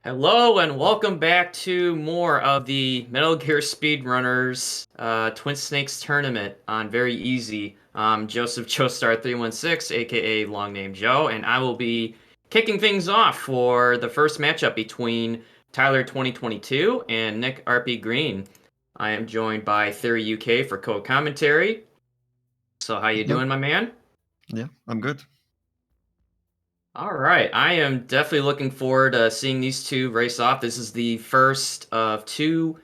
Hello and welcome back to more of the Metal Gear Speedrunners Twin Snakes tournament on Very Easy. I'm Joseph Joestar316, aka Long Name Joe, and I will be kicking things off for the first matchup between Tyler2022 and NickRPGreen. I am joined by Theory UK for co-commentary. So how you Hello. doing, my man? Yeah, I'm good. All right, I am definitely looking forward to seeing these two race off. This is the first of two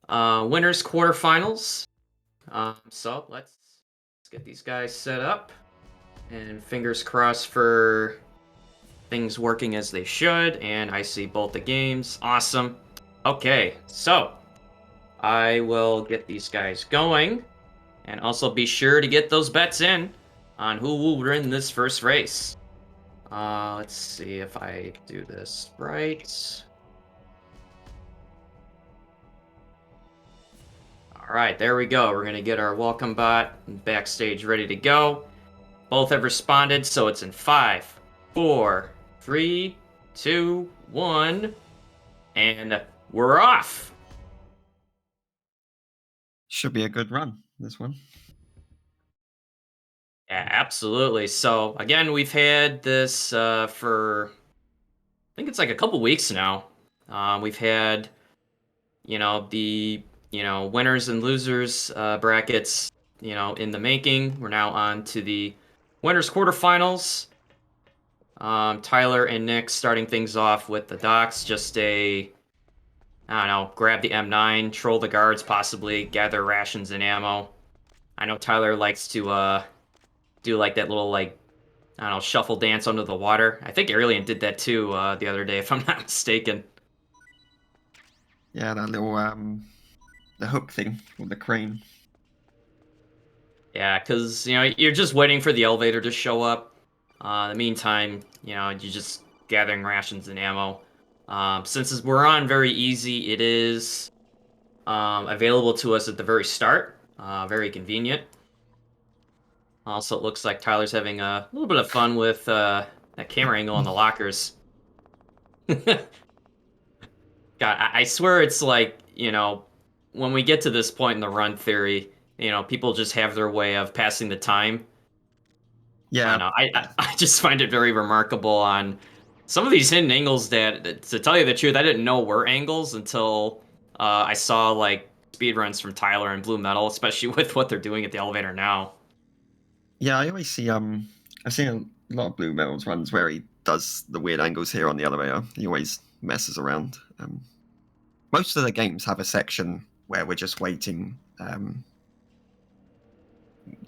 winners quarterfinals. So let's get these guys set up, and fingers crossed for things working as they should. And I see both the games. Awesome. Okay, so I will get these guys going, and also be sure to get those bets in on who will win this first race. Let's see if I do this right. All right, there we go. We're going to get our welcome bot backstage ready to go. Both have responded, so it's in 5, 4, 3, 2, 1, and we're off. Should be a good run, this one. Yeah, absolutely. So, again, we've had this for, I think it's like a couple weeks now. We've had, the, winners and losers brackets, in the making. We're now on to the winners quarterfinals. Tyler and Nick starting things off with the docks. Just I don't know, grab the M9, troll the guards, possibly gather rations and ammo. I know Tyler likes to do like that little I don't know, shuffle dance under the water. I think Alien did that too the other day, if I'm not mistaken. Yeah, that little the hook thing with the crane. Yeah, because you're just waiting for the elevator to show up. In the meantime, you're just gathering rations and ammo. Since we're on very easy, it is available to us at the very start. Very convenient. Also, it looks like Tyler's having a little bit of fun with that camera angle on the lockers. God, I swear it's like, when we get to this point in the run theory, people just have their way of passing the time. I don't Yeah, know. I just find it very remarkable on some of these hidden angles that, to tell you the truth, I didn't know were angles until I saw like speedruns from Tyler and Blue Metal, especially with what they're doing at the elevator now. yeah. I always see I've seen a lot of Blue Metals runs where he does the weird angles here on the elevator. He always messes around. Most of the games have a section where we're just waiting.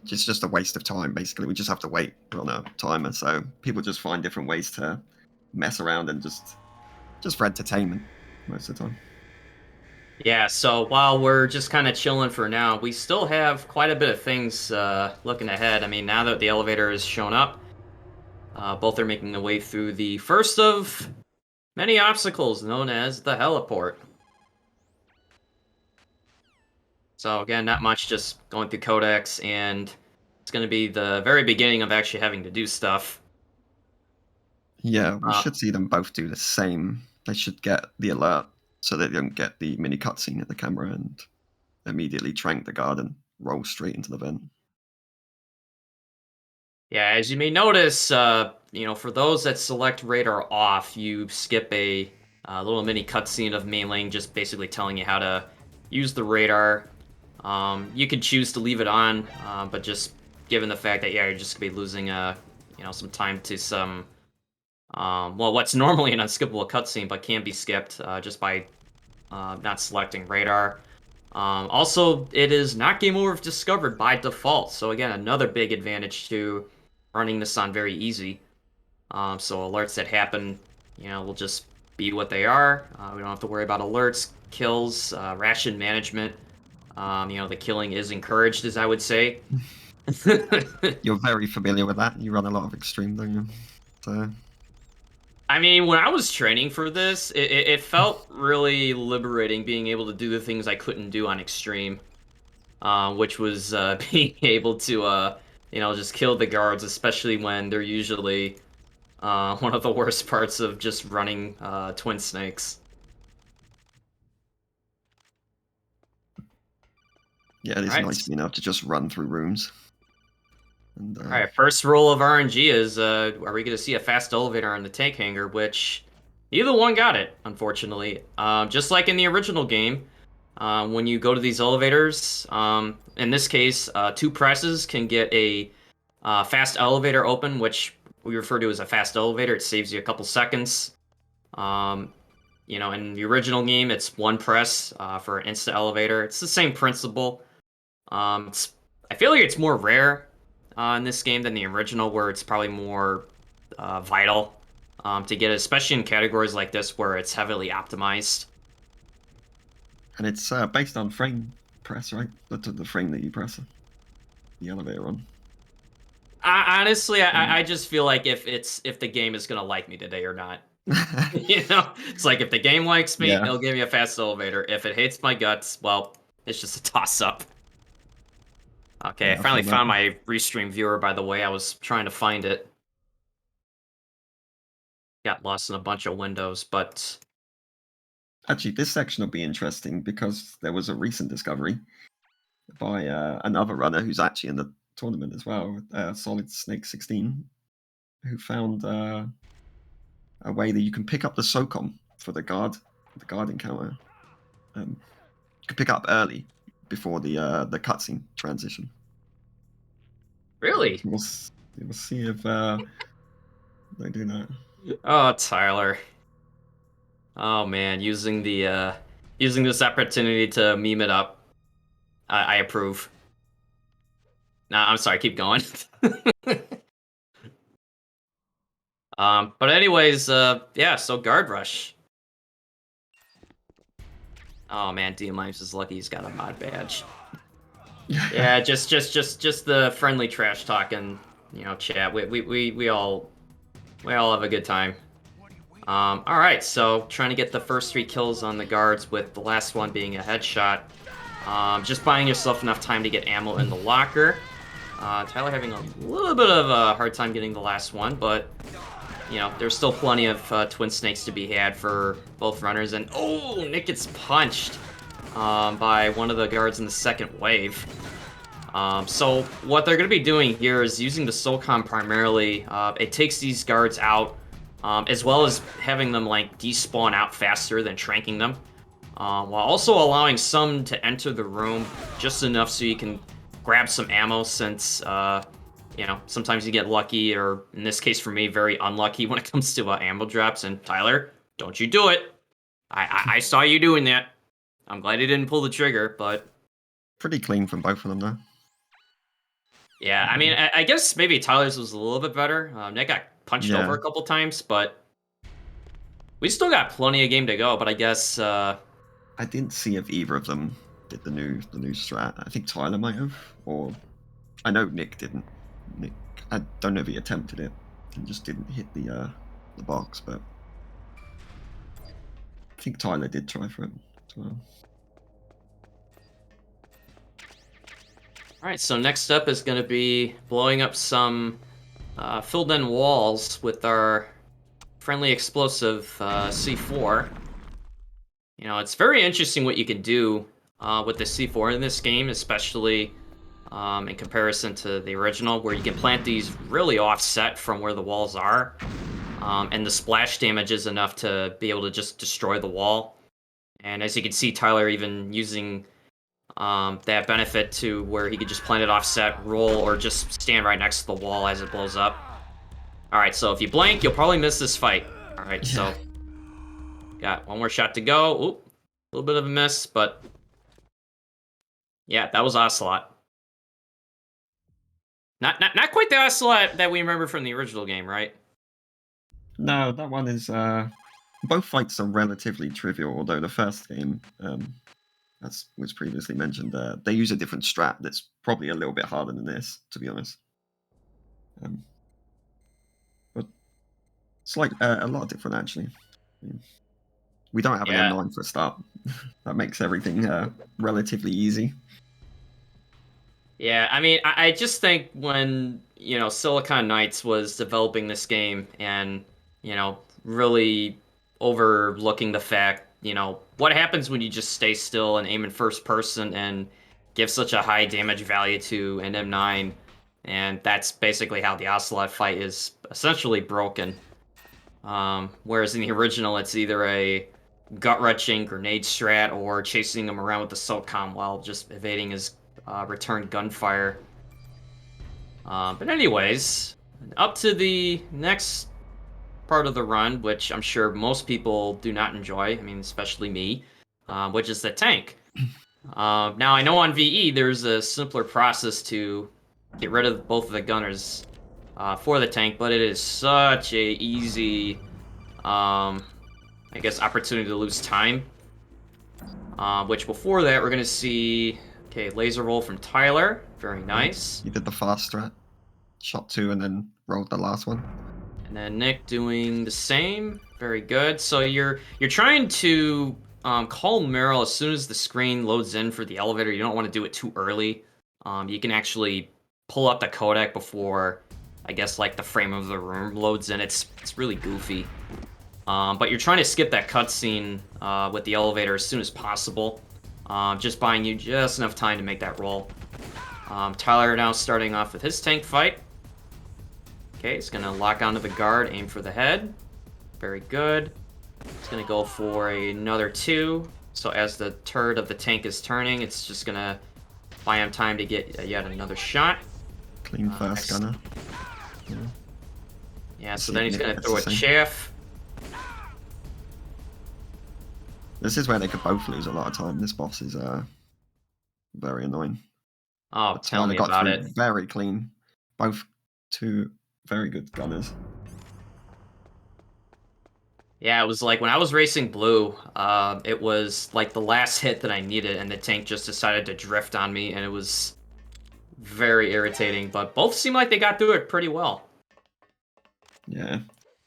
It's just a waste of time. Basically, we just have to wait on a timer. So people just find different ways to mess around and just for entertainment most of the time. Yeah, so while we're just kind of chilling for now, we still have quite a bit of things looking ahead. I mean, now that the elevator has shown up, both are making their way through the first of many obstacles known as the heliport. So again, not much, just going through codex, and it's going to be the very beginning of actually having to do stuff. Yeah, we Uh, should see them both do the same. They should get the alert so they don't get the mini cutscene at the camera and immediately trank the guard and roll straight into the vent. yeah, as you may notice, for those that select radar off, you skip a little mini cutscene of Mei Ling just basically telling you how to use the radar. You could choose to leave it on, but just given the fact that you're just gonna be losing some time to some what's normally an unskippable cutscene but can be skipped just by not selecting radar. Also, it is not game over if discovered by default. So again, another big advantage to running this on very easy. So alerts that happen, will just be what they are. We don't have to worry about alerts, kills, ration management. The killing is encouraged, as I would say. You're very familiar with that. You run a lot of extreme, don't you? So I mean, when I was training for this, it felt really liberating being able to do the things I couldn't do on extreme. Which was being able to, just kill the guards, especially when they're usually One of the worst parts of just running twin snakes. Yeah, it All is right. nice being able to just run through rooms. And, All right, first rule of RNG is, are we going to see a fast elevator on the tank hangar, which neither one got it, unfortunately. Just like in the original game, when you go to these elevators, in this case, 2 presses can get a fast elevator open, which we refer to as a fast elevator. It saves you a couple seconds. Um, in the original game, it's 1 press for an instant elevator. It's the same principle. I feel like it's more rare in this game than the original, where it's probably more vital to get it, especially in categories like this where it's heavily optimized. and it's based on frame press, right? The frame that you press the elevator on. Honestly, I just feel like if the game is gonna like me today or not. It's like if the game likes me, Yeah. it'll give me a fast elevator. If it hates my guts, well, it's just a toss up. Okay, I Yeah, I finally feel that. found my restream viewer, by the way. I was trying to find it. Got lost in a bunch of windows, but Actually, this section will be interesting because there was a recent discovery by another runner who's actually in the tournament as well, Solid Snake 16, who found a way that you can pick up the SOCOM for the guard encounter. You can pick up early before the cutscene transition. really? We'll see if they do that. Oh, Tyler. Oh man, using this opportunity to meme it up. I approve. Nah, I'm sorry, keep going. But anyways, yeah, so guard rush. Oh man, DM Limes is lucky he's got a mod badge. Yeah, just the friendly trash talking, chat. We all have a good time. All right, so trying to get the first 3 kills on the guards, with the last one being a headshot. Just buying yourself enough time to get ammo in the locker. Tyler having a little bit of a hard time getting the last one, but there's still plenty of twin snakes to be had for both runners. And oh, Nick gets punched by one of the guards in the second wave. So what they're going to be doing here is using the SOCOM primarily. It takes these guards out, as well as having them like despawn out faster than tranking them, while also allowing some to enter the room just enough so you can grab some ammo, since sometimes you get lucky, or in this case for me, very unlucky when it comes to ammo drops. And Tyler, don't you do it. I saw you doing that. I'm glad you didn't pull the trigger, but Pretty clean from both of them, though. yeah, I mean, I guess maybe Tyler's was a little bit better. Nick got punched over Yeah, a couple times, but we still got plenty of game to go. But I guess I didn't see if either of them did the new strat. I think Tyler might have, or I know Nick didn't. Nick, I don't know if he attempted it and just didn't hit the box, but I think Tyler did try for it as well. all right. So next up is going to be blowing up some filled-in walls with our friendly explosive C4. It's very interesting what you can do with the C4 in this game, especially in comparison to the original, where you can plant these really offset from where the walls are, and the splash damage is enough to be able to just destroy the wall. And as you can see, Tyler even using that benefit to where he could just plant it offset, roll, or just stand right next to the wall as it blows up. All right, so if you blank, you'll probably miss this fight. All right, so got one more shot to go. Oop, a little bit of a miss, but yeah, that was Ocelot. Not quite the Ocelot that we remember from the original game, right? No, that one is. Both fights are relatively trivial, although the first game, as was previously mentioned, they use a different strat that's probably a little bit harder than this, to be honest. But it's like a lot different, actually. We don't have an Yeah, M9 for a start. That makes everything relatively easy. yeah. I mean, I just think when Silicon Knights was developing this game and, really overlooking the fact, what happens when you just stay still and aim in first person and give such a high damage value to an M9. And that's basically how the Ocelot fight is essentially broken. Whereas in the original, it's either a gut-wrenching grenade strat or chasing him around with the SOCOM while just evading his return gunfire. But anyways, up to the next part of the run, which I'm sure most people do not enjoy, I mean, especially me, which is the tank. Now, I know on VE there's a simpler process to get rid of both of the gunners for the tank, but it is such a easy, I guess, opportunity to lose time. Which before that, we're going to see, okay, laser roll from Tyler. Very nice. You did the fast strat. Shot 2 and then rolled the last one. And then Nick doing the same. Very good. So you're trying to call Meryl as soon as the screen loads in for the elevator. You don't want to do it too early. You can actually pull up the codec before, I guess, like the frame of the room loads in. It's really goofy. But you're trying to skip that cutscene with the elevator as soon as possible, just buying you just enough time to make that roll. Tyler now starting off with his tank fight. Okay, he's gonna lock onto the guard, aim for the head. Very good. He's gonna go for another 2. So as the turret of the tank is turning, it's just gonna buy him time to get yet another shot. Clean fast gunner. Yeah, so then he's gonna throw a chaff. This is where they could both lose a lot of time. This boss is very annoying. Oh, tell me about it. Very clean. Both 2 very good gunners. Yeah, it was like when I was racing blue, it was like the last hit that I needed, and the tank just decided to drift on me, and it was very irritating. But both seem like they got through it pretty well. Yeah,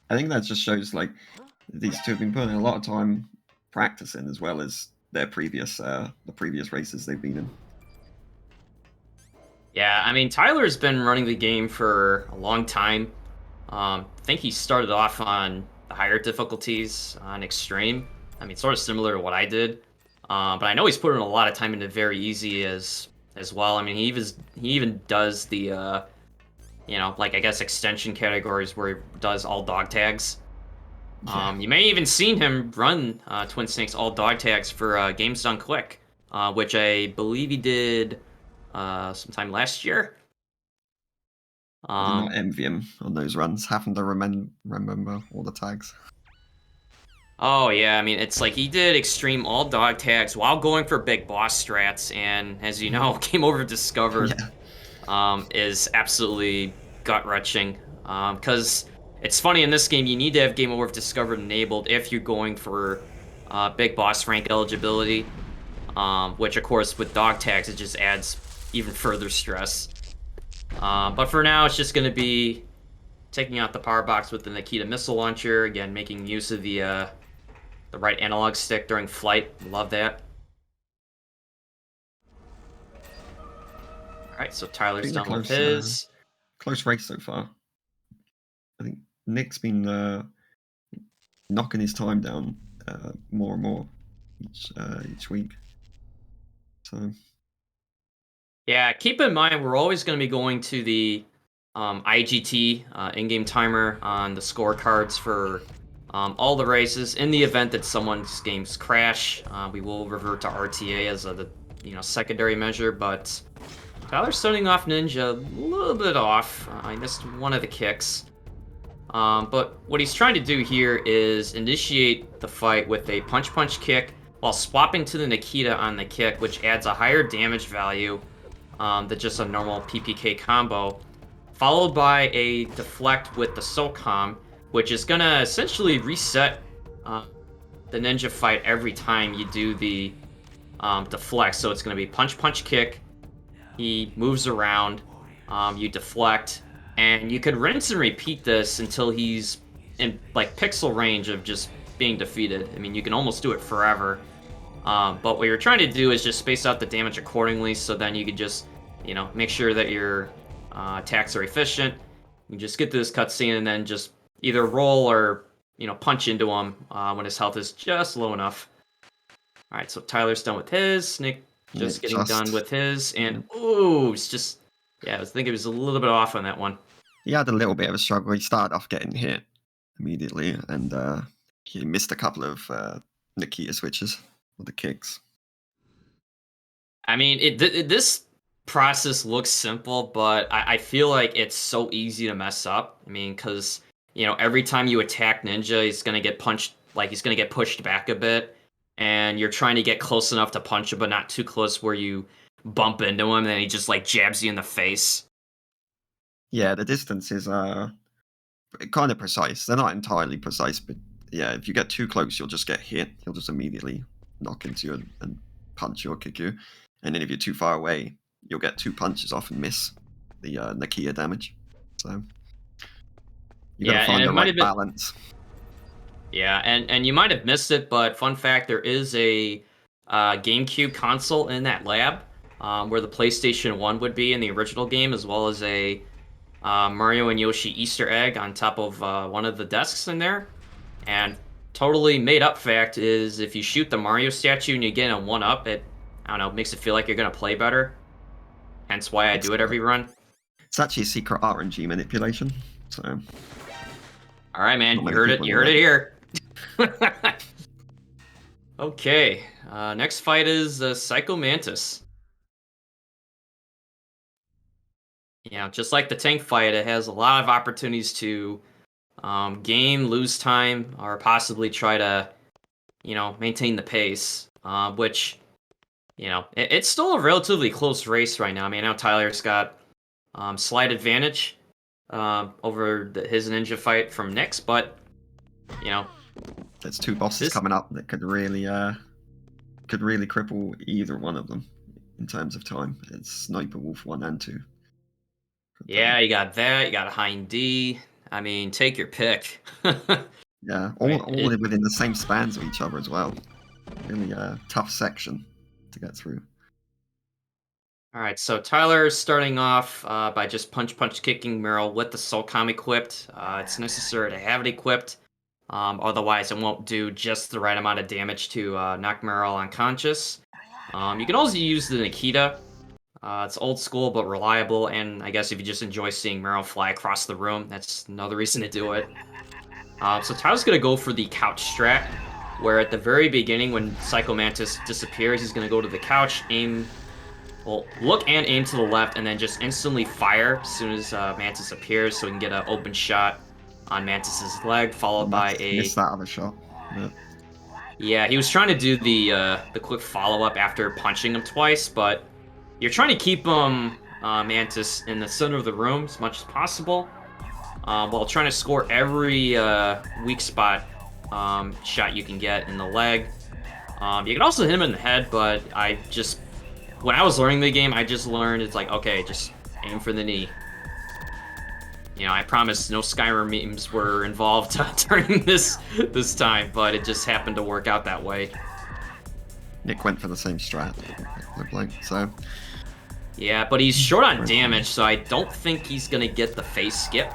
I think that just shows like these 2 have been putting a lot of time practicing as well as their previous the previous races they've been in. Yeah, I mean, Tyler's been running the game for a long time. I think he started off on the higher difficulties on Extreme. I mean, sort of similar to what I did. But I know he's put in a lot of time into very easy as well. I mean, he even does the, like, I guess, extension categories where he does all dog tags. Yeah. You may even seen him run Twin Snakes all dog tags for Games Done Quick, which I believe he did sometime last year. I did not envy him on those runs, having to remember all the tags. Oh yeah, I mean, it's like he did extreme all dog tags while going for big boss strats, and as you know, Game Over Discovered is absolutely gut-wrenching. Because it's funny, in this game, you need to have Game Over Discovered enabled if you're going for big boss rank eligibility, which of course with dog tags, it just adds even further stress. But for now, it's just going to be taking out the power box with the Nikita missile launcher. Again, making use of the right analog stick during flight. Love that. All right, so Tyler's done with his. Close race so far. I think Nick's been knocking his time down more and more each week. So. Yeah, keep in mind we're always going to be going to the IGT in-game timer on the scorecards for all the races. In the event that someone's games crash, we will revert to RTA as a secondary measure. But Tyler's starting off Ninja a little bit off. I missed one of the kicks. But what he's trying to do here is initiate the fight with a punch-punch kick while swapping to the Nikita on the kick, which adds a higher damage value than just a normal PPK combo, followed by a deflect with the SOCOM, which is going to essentially reset the ninja fight every time you do the deflect. So it's going to be punch, kick, he moves around, you deflect, and you could rinse and repeat this until he's in like pixel range of just being defeated. I mean, you can almost do it forever. But what you're trying to do is just space out the damage accordingly, so then you can just, make sure that you're Attacks are efficient. You just get to this cutscene and then just either roll or punch into him when his health is just low enough. All right, so Tyler's done with his. Nick just getting done with his, and ooh, it's just I think it was a little bit off on that one. He had a little bit of a struggle. He started off getting hit immediately, and he missed a couple of Nakia switches with the kicks. I mean, this process looks simple, but I feel like it's so easy to mess up. I mean, because every time you attack Ninja, he's gonna get punched, like he's gonna get pushed back a bit, and you're trying to get close enough to punch him, but not too close where you bump into him, and then he just like jabs you in the face. Yeah, the distances are kind of precise. They're not entirely precise, but yeah, if you get too close, you'll just get hit. He'll just immediately knock into you and punch you or kick you. And then if you're too far away, you'll get 2 punches off and miss the Nakia damage. So you got to find the right balance. Yeah, and you might have missed it, but fun fact, there is a GameCube console in that lab where the PlayStation 1 would be in the original game, as well as a Mario and Yoshi Easter egg on top of one of the desks in there. And totally made up fact is if you shoot the Mario statue and you get a 1-up, it, I don't know, makes it feel like you're going to play better. Hence why I do it every run. It's actually a secret RNG manipulation. So, all right, man, you heard it here. Okay, next fight is Psycho Mantis. Just like the tank fight, it has a lot of opportunities to gain, lose time, or possibly try to, maintain the pace, which, it's still a relatively close race right now. I mean, now Tyler's got slight advantage over his ninja fight from Nick's, but, there's 2 bosses coming up that could really cripple either one of them in terms of time. It's Sniper Wolf 1 and 2. Yeah, you got that. You got Hind D. I mean, take your pick. Yeah, all within the same spans of each other as well. Really tough section to get through. All right, so Tyler's starting off by just punch kicking Meryl with the Soulcom equipped. It's necessary to have it equipped. Otherwise, it won't do just the right amount of damage to knock Meryl unconscious. You can also use the Nikita. It's old school but reliable, and I guess if you just enjoy seeing Meryl fly across the room, that's another reason to do it. So Tyler's going to go for the couch strat, where at the very beginning when Psycho Mantis disappears, he's going to go to the couch, look and aim to the left, and then just instantly fire as soon as Mantis appears, so we can get an open shot on Mantis's leg, followed by a... Missed that other shot. Yeah, he was trying to do the quick follow-up after punching him twice, but you're trying to keep Mantis in the center of the room as much as possible, while trying to score every weak spot shot you can get in the leg. You can also hit him in the head, but when I was learning the game, I just learned it's like, okay, just aim for the knee. I promise no Skyrim memes were involved during this time, but it just happened to work out that way. Nick went for the same strat, looked like, so... Yeah, but he's short on damage, so I don't think he's going to get the face skip.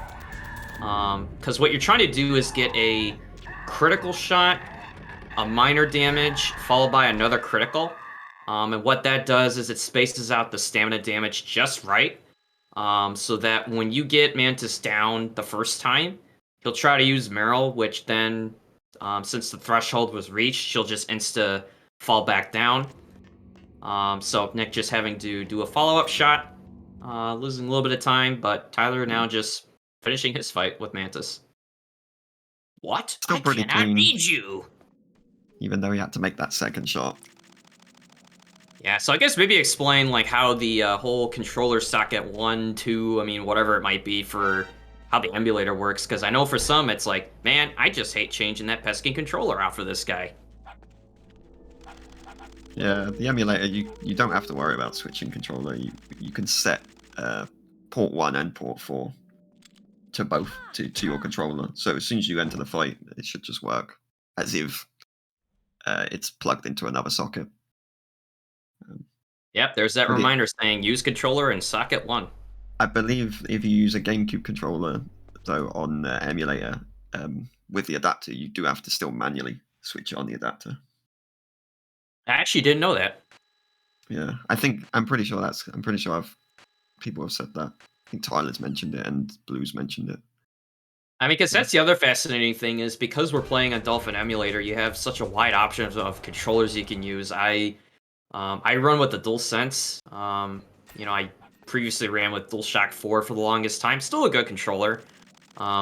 Because what you're trying to do is get a critical shot, a minor damage, followed by another critical. And what that does is it spaces out the stamina damage just right, so that when you get Mantis down the first time, he'll try to use Meryl, which then, since the threshold was reached, she'll just insta fall back down. So Nick just having to do a follow-up shot, losing a little bit of time, but Tyler now just finishing his fight with Mantis. What? Still I cannot read you! Even though he had to make that second shot. Yeah, so I guess maybe explain like how the whole controller socket 1, 2, I mean, whatever it might be for how the emulator works, because I know for some it's like, man, I just hate changing that pesky controller out for this guy. Yeah, the emulator, you don't have to worry about switching controller. You can set port 1 and port 4 to both, to your controller. So as soon as you enter the fight, it should just work as if it's plugged into another socket. Yep, there's that reminder saying use controller in socket 1. I believe if you use a GameCube controller, though, on the emulator, with the adapter, you do have to still manually switch on the adapter. I actually didn't know that. Yeah, I'm pretty sure people have said that. I think Tyler's mentioned it and Blue's mentioned it. I mean, because that's the other fascinating thing is because we're playing on Dolphin Emulator, you have such a wide option of controllers you can use. I run with the DualSense. I previously ran with DualShock 4 for the longest time. Still a good controller.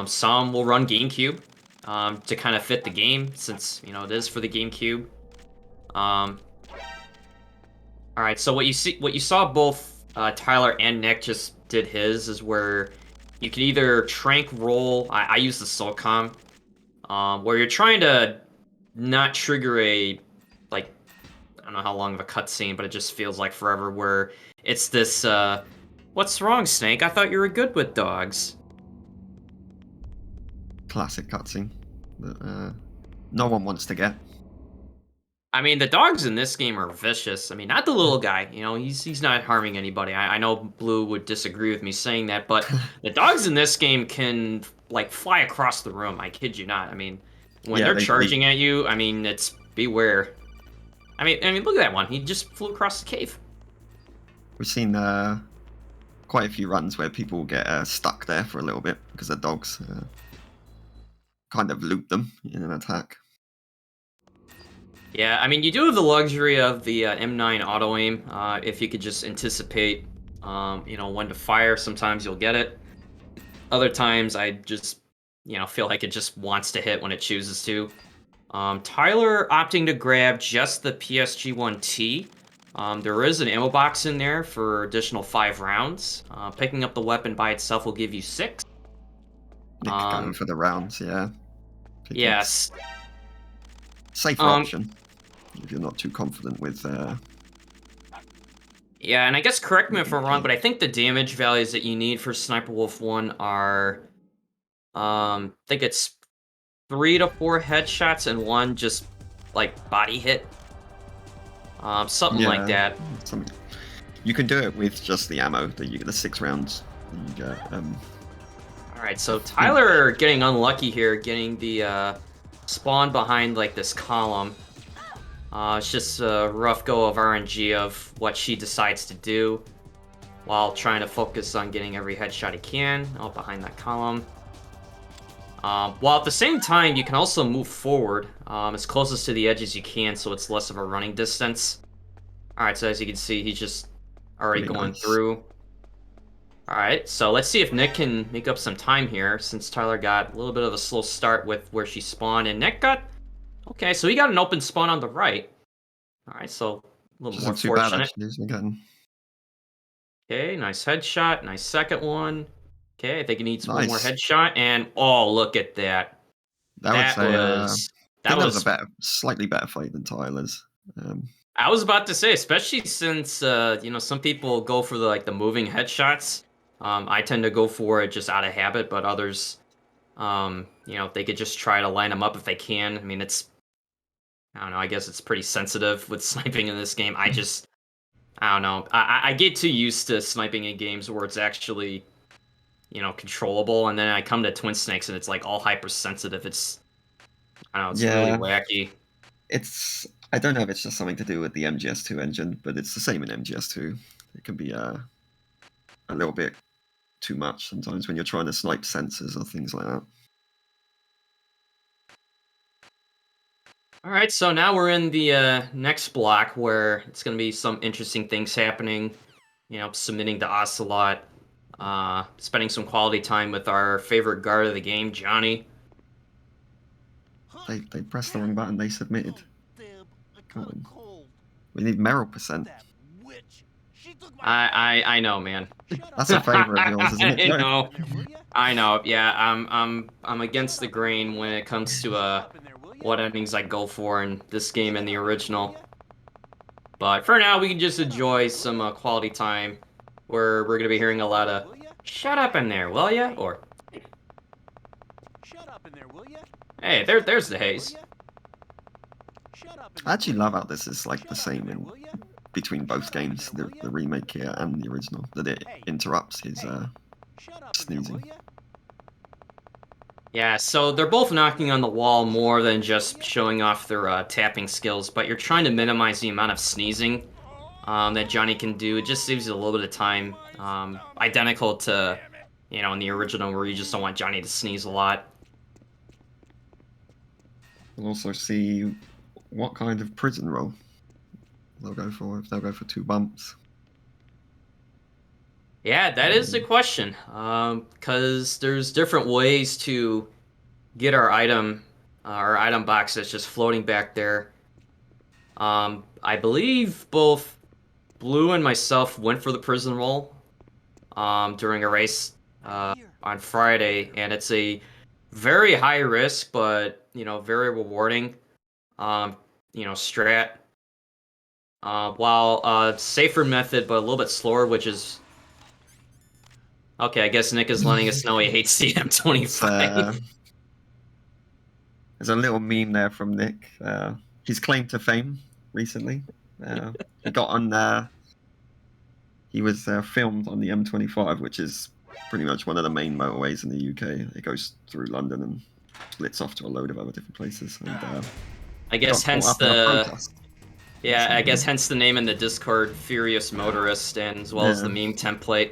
Some will run GameCube to kind of fit the game since it is for the GameCube. All right, so what you saw both Tyler and Nick just did his is where you can either trank roll. I use the SOCOM, where you're trying to not trigger a like I don't know how long of a cutscene, but it just feels like forever. Where it's this, what's wrong, Snake? I thought you were good with dogs. Classic cutscene that no one wants to get. I mean, the dogs in this game are vicious. I mean, not the little guy. He's not harming anybody. I know Blue would disagree with me saying that, but the dogs in this game can like fly across the room. I kid you not. I mean, when Yeah, they're charging at you, I mean, it's beware. I mean, look at that one. He just flew across the cave. we've seen quite a few runs where people get stuck there for a little bit because the dogs kind of loop them in an attack. Yeah, I mean, you do have the luxury of the M9 auto aim. If you could just anticipate, when to fire. Sometimes you'll get it. Other times, I just, feel like it just wants to hit when it chooses to. Tyler opting to grab just the PSG-1T. There is an ammo box in there for additional 5 rounds. Picking up the weapon by itself will give you 6. Nick going for the rounds, yeah. Yes. Safer option if you're not too confident with. Yeah, and I guess correct me if I'm wrong, but I think the damage values that you need for Sniper Wolf 1 are, I think it's 3 to 4 headshots and 1 just like body hit. Something like that. Something. You can do it with just the ammo that you get, the 6 rounds that you get. All right, so Tyler getting unlucky here, getting the spawn behind like this column. It's just a rough go of RNG of what she decides to do while trying to focus on getting every headshot he can out behind that column. While at the same time, you can also move forward as closest to the edge as you can so it's less of a running distance. All right, so as you can see, he's just already going through. All right, so let's see if Nick can make up some time here since Tyler got a little bit of a slow start with where she spawned, and Nick got... Okay, so he got an open spawn on the right. All right, so a little more fortunate. Okay, nice headshot, nice second one. Okay, I think he needs one more headshot, and oh, look at that. That was a slightly better fight than Tyler's. I was about to say, especially since some people go for the moving headshots. I tend to go for it just out of habit, but others, they could just try to line them up if they can. I mean, I don't know. I guess it's pretty sensitive with sniping in this game. I don't know. I get too used to sniping in games where it's actually, controllable, and then I come to Twin Snakes and it's like all hypersensitive. I don't know. It's really wacky. I don't know if it's just something to do with the MGS2 engine, but it's the same in MGS2. It can be a little bit too much sometimes when you're trying to snipe sensors or things like that. All right, so now we're in the next block where it's going to be some interesting things happening. Submitting to Ocelot, spending some quality time with our favorite guard of the game, Johnny. They pressed the wrong button. They submitted. We need Meryl percent. I know, man. That's a favorite of yours, isn't it? I know. Yeah, I'm against the grain when it comes to what endings I go for in this game and the original. But for now, we can just enjoy some quality time where we're gonna be hearing a lot of "Shut up in there, will ya?" or "Shut up in there, will ya?" Hey, there's the haze. I actually love how this is like the same in between both games, the remake here and the original, that it interrupts his sneezing. Yeah, so they're both knocking on the wall more than just showing off their tapping skills, but you're trying to minimize the amount of sneezing that Johnny can do. It just saves you a little bit of time. Identical to, in the original where you just don't want Johnny to sneeze a lot. We'll also see what kind of prison roll they'll go for, if they'll go for 2 bumps. Yeah, that is the question. Because there's different ways to get our item box that's just floating back there. I believe both Blue and myself went for the prison roll during a race on Friday, and it's a very high risk, but very rewarding strat. While safer method, but a little bit slower, which is okay. I guess Nick is letting us know he hates the M25. There's a little meme there from Nick. His claim to fame recently. He got on. He was filmed on the M25, which is pretty much one of the main motorways in the UK. It goes through London and splits off to a load of other different places. And I guess hence hence the name in the Discord, Furious Motorist, and as well as the meme template.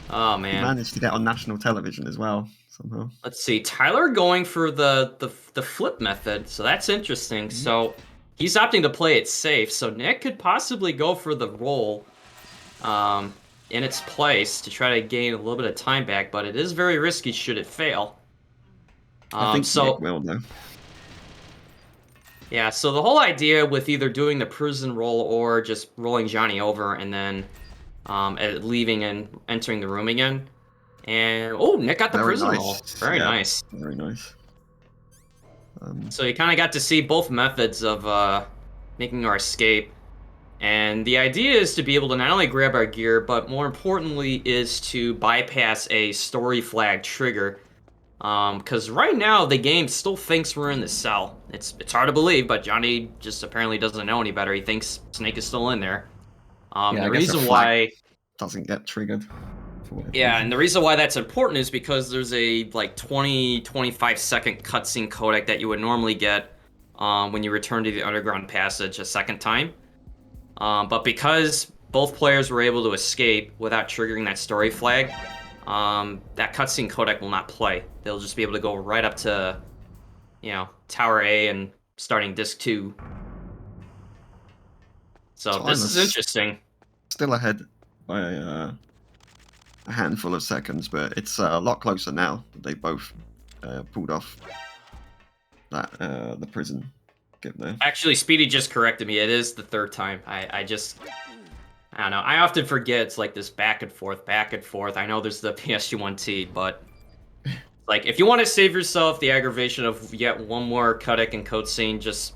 Oh man, he managed to get on national television as well somehow. Let's see, Tyler going for the flip method, so that's interesting. Mm-hmm. So he's opting to play it safe. So Nick could possibly go for the roll in its place to try to gain a little bit of time back, but it is very risky should it fail. I think Nick will though. Yeah, so the whole idea with either doing the prison roll or just rolling Johnny over and then leaving and entering the room again. And Nick got the prison roll. Very nice. Very nice. So you kind of got to see both methods of making our escape. And the idea is to be able to not only grab our gear, but more importantly is to bypass a story flag trigger. Because right now the game still thinks we're in the cell. It's hard to believe, but Johnny just apparently doesn't know any better. He thinks Snake is still in there. The reason why doesn't get triggered. Yeah, and the reason why that's important is because there's a 20-25 second cutscene codec that you would normally get when you return to the underground passage a second time. But because both players were able to escape without triggering that story flag, that cutscene codec will not play. They'll just be able to go right up to, Tower A and starting Disc 2. So this is interesting. Still ahead by a handful of seconds, but it's a lot closer now that they both pulled off that the prison get there. Actually, Speedy just corrected me. It is the third time. I don't know. I often forget it's like this back and forth, back and forth. I know there's the PSG1T, but if you want to save yourself the aggravation of yet one more codec and code scene, just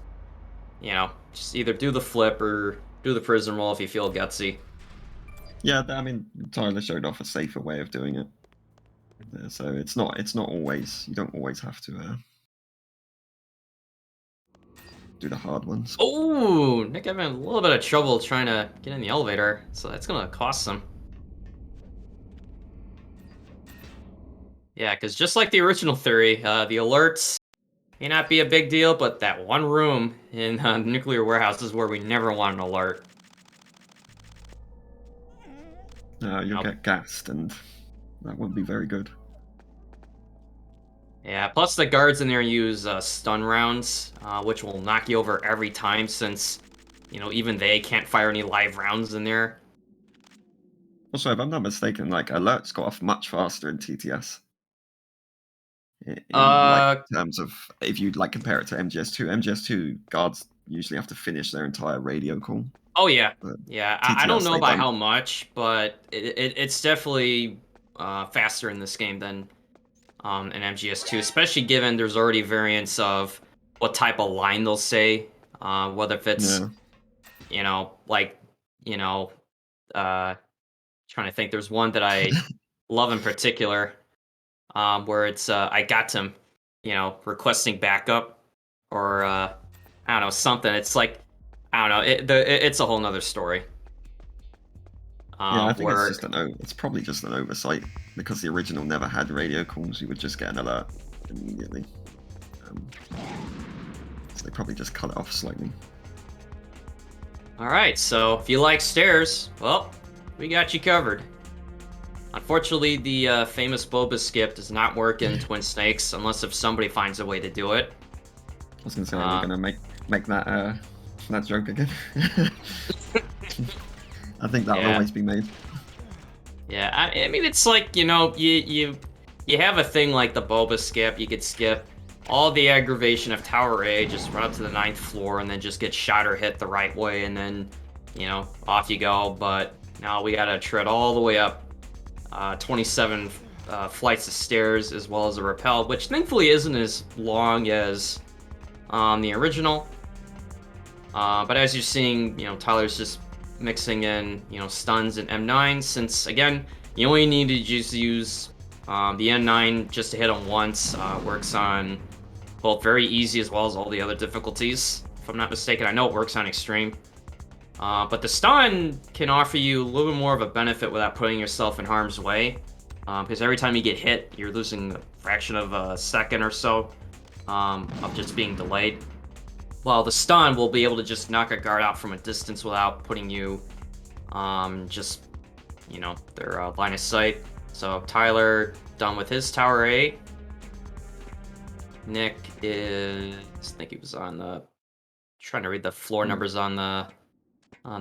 either do the flip or do the prison roll if you feel gutsy. Yeah, I mean, Tyler showed off a safer way of doing it. So it's not always, you don't always have to do the hard ones. Oh, Nick having a little bit of trouble trying to get in the elevator, so that's gonna cost some. Yeah, because just like the original theory, the alerts may not be a big deal, but that one room in the nuclear warehouse is where we never want an alert. You'll get gassed, and that wouldn't be very good. Yeah, plus the guards in there use stun rounds, which will knock you over every time since, even they can't fire any live rounds in there. Also, if I'm not mistaken, alerts go off much faster in TTS. In terms of, if you compare it to MGS2, MGS2 guards usually have to finish their entire radio call. Oh yeah, yeah. I don't know by how much, but it's definitely faster in this game than in MGS2, especially given there's already variants of what type of line they'll say, whether if it's, trying to think. There's one that I love in particular, where it's I got him, requesting backup, or I don't know, something. It's I don't know. It's a whole nother story. Yeah, I think Where it's probably just an oversight because the original never had radio calls. You would just get an alert immediately. Um, so they probably just cut it off slightly. all right, so if you like stairs, well, we got you covered. Unfortunately, the famous boba skip does not work in Twin Snakes unless if somebody finds a way to do it. I was gonna say, are we gonna make that joke again? I think that'll Yeah. always be made. Yeah, I mean, it's like, you have a thing like the boba skip. You could skip all the aggravation of Tower A, just run up to the 9th floor, and then just get shot or hit the right way, and then, off you go. But now we gotta tread all the way up 27 flights of stairs, as well as a rappel, which thankfully isn't as long as the original. But as you're seeing, Tyler's just mixing in, stuns and M9, since, again, you only need to just use the N9 just to hit him once. Works on both very easy as well as all the other difficulties, if I'm not mistaken. I know it works on extreme. But the stun can offer you a little bit more of a benefit without putting yourself in harm's way. Because every time you get hit, you're losing a fraction of a second or so of just being delayed. While the stun will be able to just knock a guard out from a distance without putting you their line of sight. So Tyler done with his Tower A. Nick is, I think he was on the, trying to read the floor numbers on the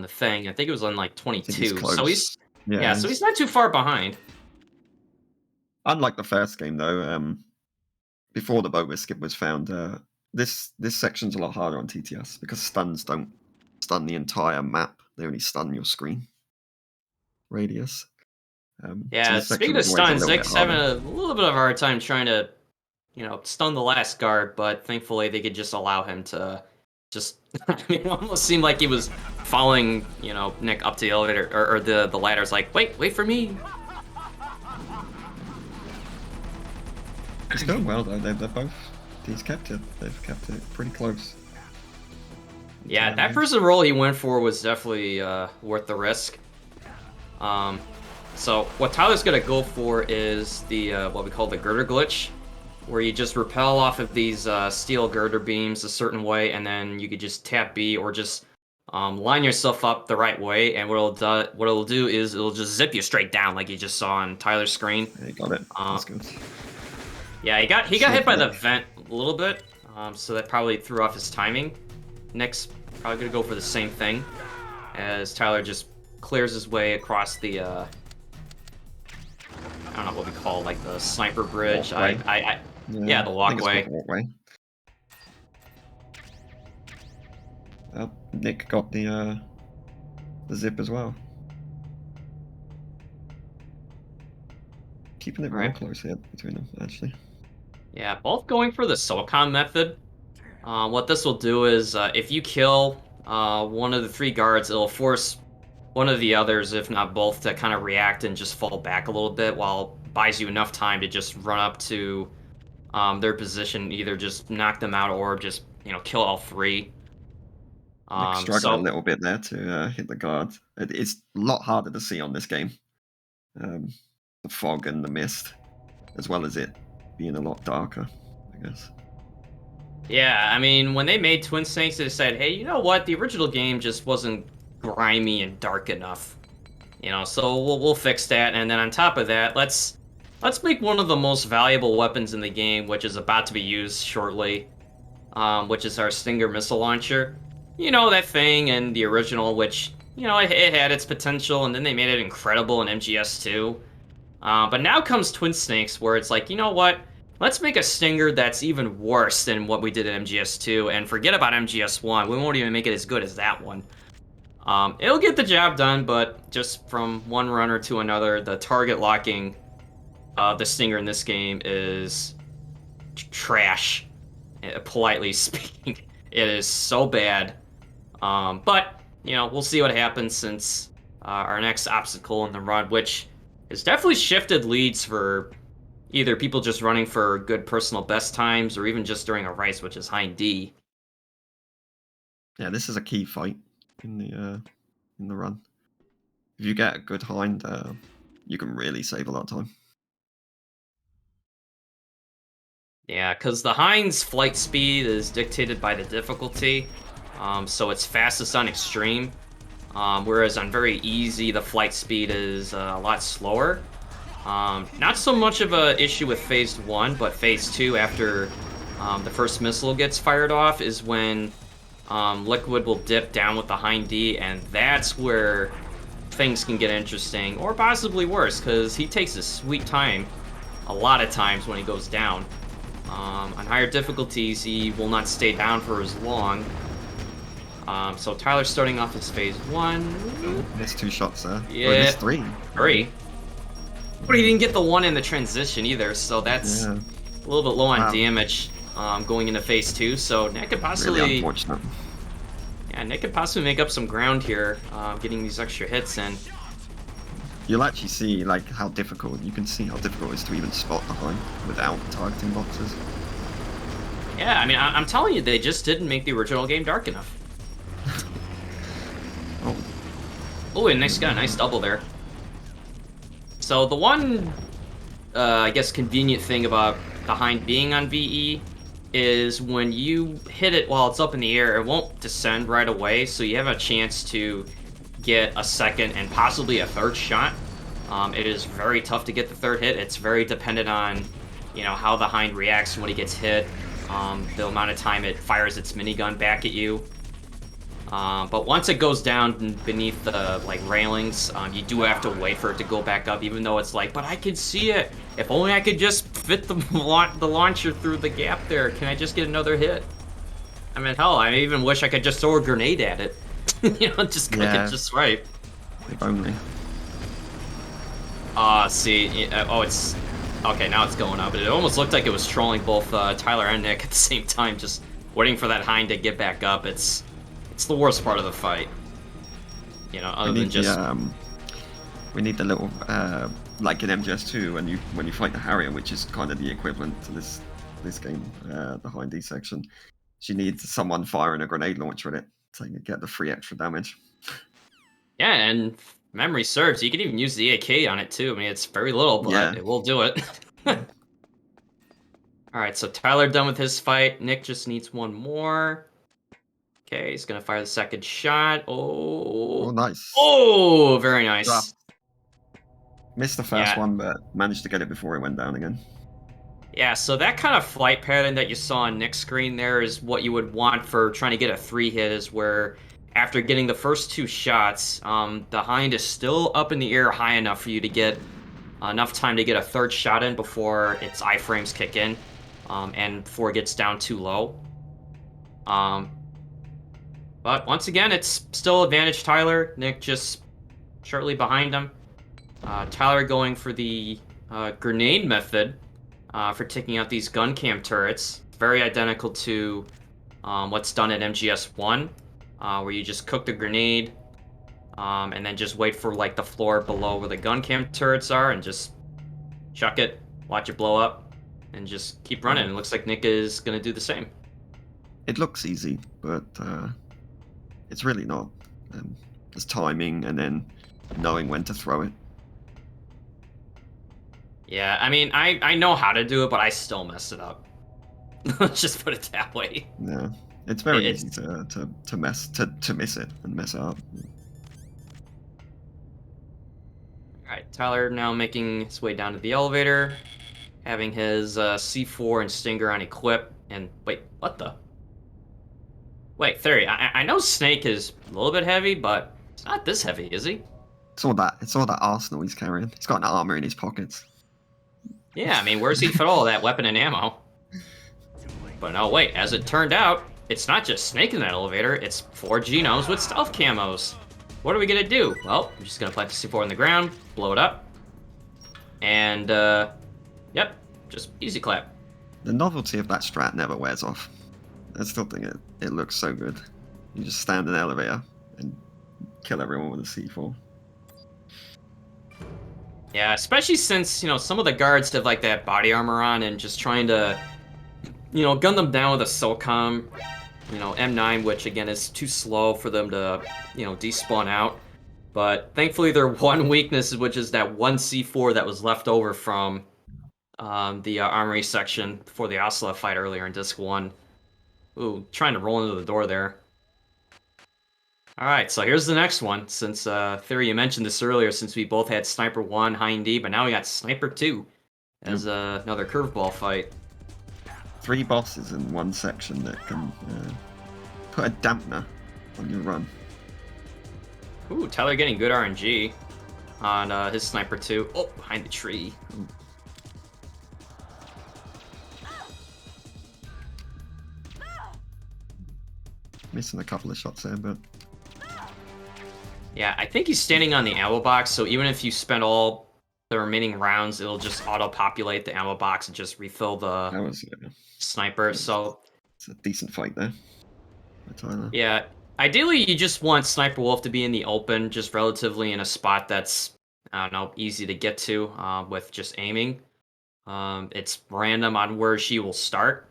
thing. I think it was on like I think he's 22. So close. so he's not too far behind. Unlike the first game, though, before the boba skip was found, this section's a lot harder on TTS because stuns don't stun the entire map; they only stun your screen radius. So Yeah, this section speaking of was always a stuns, little bit Nick's having harder. a little bit of a hard time trying to, stun the last guard, but thankfully they could just allow him to just, I mean, it almost seemed like he was following, Nick up to the elevator, or the ladder's like, wait for me. It's going well though. They're both. He's kept it. They've kept it pretty close. Yeah, that prison role he went for was definitely worth the risk. So what Tyler's gonna go for is the what we call the girder glitch, where you just repel off of these steel girder beams a certain way, and then you could just tap B or just line yourself up the right way, and what it'll do is it'll just zip you straight down, like you just saw on Tyler's screen. Yeah, got it. That's good. Yeah, he got hit by the vent a little bit, so that probably threw off his timing. Nick's probably gonna go for the same thing, as Tyler just clears his way across the I don't know what we call, like, the sniper bridge. Yeah, the walkway. I think it's called the walkway. Nick got the zip as well. Keeping it real close here between them, actually. Yeah, both going for the SOCOM method. What this will do is, if you kill one of the 3 guards, it'll force one of the others, if not both, to kind of react and just fall back a little bit, while buys you enough time to just run up to their position, either just knock them out or just kill all 3. Nick struggled a little bit there to hit the guard. It's a lot harder to see on this game. The fog and the mist, as well as it being a lot darker, I guess. Yeah, I mean, when they made Twin Snakes, they said, hey, you know what? The original game just wasn't grimy and dark enough. So we'll fix that, and then on top of that, let's make one of the most valuable weapons in the game, which is about to be used shortly, which is our Stinger missile launcher. That thing in the original, which, it had its potential, and then they made it incredible in MGS 2. But now comes Twin Snakes, where it's like, you know what? Let's make a Stinger that's even worse than what we did in MGS 2, and forget about MGS 1. We won't even make it as good as that one. It'll get the job done, but just from one runner to another, the target locking of the Stinger in this game is trash, politely speaking. It is so bad. But, we'll see what happens, since our next obstacle in the run, which has definitely shifted leads for either people just running for good personal best times or even just during a race, which is high D. Yeah, this is a key fight in the run. If you get a good hind, you can really save a lot of time. Yeah, because the hind's flight speed is dictated by the difficulty, so it's fastest on extreme, whereas on very easy, the flight speed is a lot slower. Not so much of a issue with phase 1, but phase 2, after the first missile gets fired off, is when Liquid will dip down with the hind D, and that's where things can get interesting, or possibly worse, because he takes his sweet time a lot of times when he goes down. On higher difficulties, he will not stay down for as long. So Tyler's starting off his phase 1. Oh, missed 2 shots there. Yeah. Oh, he missed 3. 3. But he didn't get the 1 in the transition either, so that's a little bit low on damage going into phase 2. So Nick could possibly... Really unfortunate. Yeah, Nick could possibly make up some ground here, getting these extra hits in. You'll actually see like how difficult, you can see how difficult it is to even spot the hind without targeting boxes. Yeah, I mean, I'm telling you, they just didn't make the original game dark enough. Oh, and Nick's got a nice double there. So the one, I guess, convenient thing about the hind being on VE is when you hit it while it's up in the air, it won't descend right away, so you have a chance to get a second and possibly a third shot. It is very tough to get the third hit. It's very dependent on, how the hind reacts when he gets hit, the amount of time it fires its minigun back at you. But once it goes down beneath the railings, you do have to wait for it to go back up, even though it's like, but I can see it. If only I could just fit the launcher through the gap there. Can I just get another hit? I mean, hell, I even wish I could just throw a grenade at it. Just click it just right. If only. See, it's okay. Now it's going up. It almost looked like it was trolling both Tyler and Nick at the same time, just waiting for that hind to get back up. It's the worst part of the fight. Other than just we need the little like in MGS2 when you fight the Harrier, which is kind of the equivalent to this game, the hind D section. She needs someone firing a grenade launcher at it so you can get the free extra damage. Yeah, and if memory serves, you can even use the AK on it too. I mean, it's very little, but it will do it. Alright, so Tyler done with his fight. Nick just needs one more. Okay, he's gonna fire the second shot. Oh, nice. Oh, very nice. Dropped. Missed the first one, but managed to get it before it went down again. Yeah, so that kind of flight pattern that you saw on Nick's screen there is what you would want for trying to get a 3-hit, is where after getting the first 2 shots, the hind is still up in the air high enough for you to get enough time to get a third shot in before its iframes kick in, and before it gets down too low. But once again, it's still advantage Tyler. Nick just shortly behind him. Tyler going for the grenade method for taking out these gun cam turrets. Very identical to what's done at MGS 1, where you just cook the grenade and then just wait for the floor below where the gun cam turrets are and just chuck it, watch it blow up, and just keep running. It looks like Nick is going to do the same. It looks easy, but it's really not. There's timing and then knowing when to throw it. Yeah, I mean, I know how to do it, but I still mess it up. Let's just put it that way. Yeah, it's very easy to miss it and mess it up. Alright, Tyler now making his way down to the elevator, having his C4 and Stinger on equip, and wait, what the? Wait, Theory, I know Snake is a little bit heavy, but it's not this heavy, is he? It's all that arsenal he's carrying. He's got an armor in his pockets. Yeah, I mean, where's he fit all that weapon and ammo? But no, wait, as it turned out, it's not just Snake in that elevator, it's 4 genomes with stealth camos. What are we gonna do? Well, I'm just gonna plant the C4 on the ground, blow it up, and, yep, just easy clap. The novelty of that strat never wears off. I still think it looks so good. You just stand in an elevator and kill everyone with a C4. Yeah, especially since, some of the guards have that body armor on, and just trying to, gun them down with a SOCOM M9, which again is too slow for them to, despawn out. But thankfully, their one weakness, which is that one C4 that was left over from the armory section for the Ocelot fight earlier in Disc 1. Ooh, trying to roll into the door there. Alright, so here's the next one. Since, Theory, you mentioned this earlier, since we both had Sniper 1, high and D, but now we got Sniper 2 as another curveball fight. 3 bosses in one section that can put a dampener on your run. Ooh, Tyler getting good RNG on his Sniper 2. Oh, behind the tree. Ooh. Missing a couple of shots there, but... Yeah, I think he's standing on the ammo box, so even if you spend all the remaining rounds, it'll just auto-populate the ammo box and just refill the sniper, so... It's a decent fight there by Tyler. Yeah, ideally you just want Sniper Wolf to be in the open, just relatively in a spot that's, I don't know, easy to get to with just aiming. It's random on where she will start.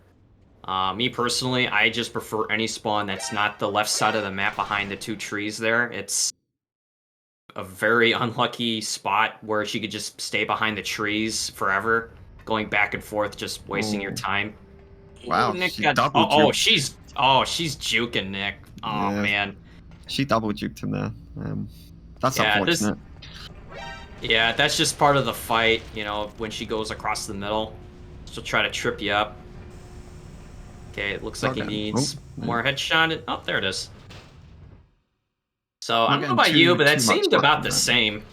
Me personally, I just prefer any spawn that's not the left side of the map behind the 2 trees there. It's a very unlucky spot where she could just stay behind the trees forever, going back and forth, just wasting your time. Wow, Ooh, Nick she got... double juked. she's juking Nick. Oh, Yeah, man. she double juked him there. That's unfortunate. Yeah, that's just part of the fight, when she goes across the middle. She'll try to trip you up. Okay, it looks like he needs more headshot. Oh, there it is. So, I don't know about you, but that seemed about the same.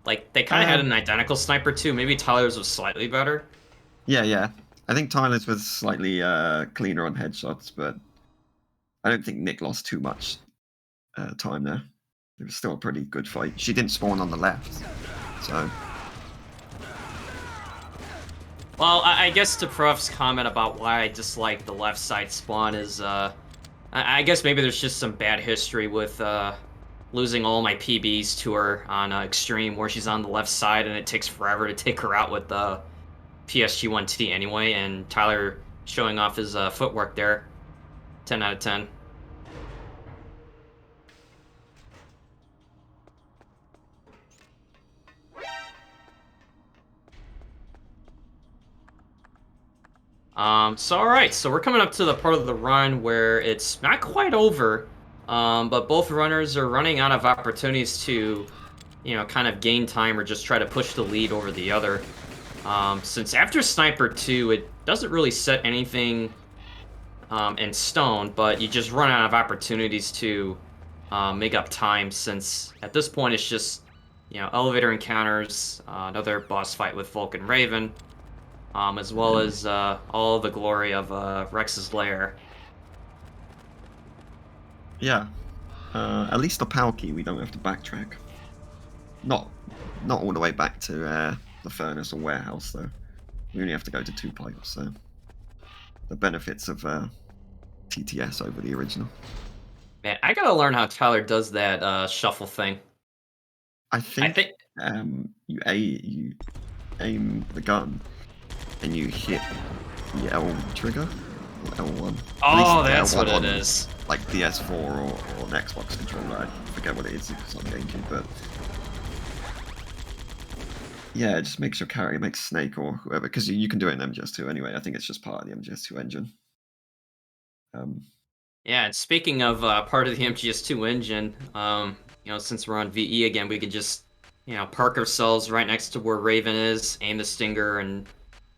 Like, they kind of had an identical Sniper too. Maybe Tyler's was slightly better. Yeah. I think Tyler's was slightly cleaner on headshots, but I don't think Nick lost too much time there. It was still a pretty good fight. She didn't spawn on the left, so... Well, I guess to Prof's comment about why I dislike the left side spawn is, I guess maybe there's just some bad history with losing all my PBs to her on Extreme, where she's on the left side and it takes forever to take her out with the PSG-1T anyway, and Tyler showing off his footwork there. 10 out of 10. So alright, so we're coming up to the part of the run where it's not quite over, but both runners are running out of opportunities to, kind of gain time or just try to push the lead over the other. Since after Sniper 2, it doesn't really set anything in stone, but you just run out of opportunities to make up time, since at this point it's just, elevator encounters, another boss fight with Vulcan Raven, as well as all the glory of Rex's lair. Yeah. At least the Palki, we don't have to backtrack. Not all the way back to the furnace or warehouse, though. We only have to go to 2 pipes, so... The benefits of TTS over the original. Man, I gotta learn how Tyler does that shuffle thing. I think you aim the gun and you hit the L trigger or L1. Oh, that's what it is. Like PS4 or an Xbox controller. I forget what it is. It's on GameCube, but yeah, it just makes your character make Snake or whoever, because you can do it in MGS2 anyway. I think it's just part of the MGS2 engine. Yeah, and speaking of part of the MGS2 engine, since we're on VE again, we could just, park ourselves right next to where Raven is, aim the Stinger, and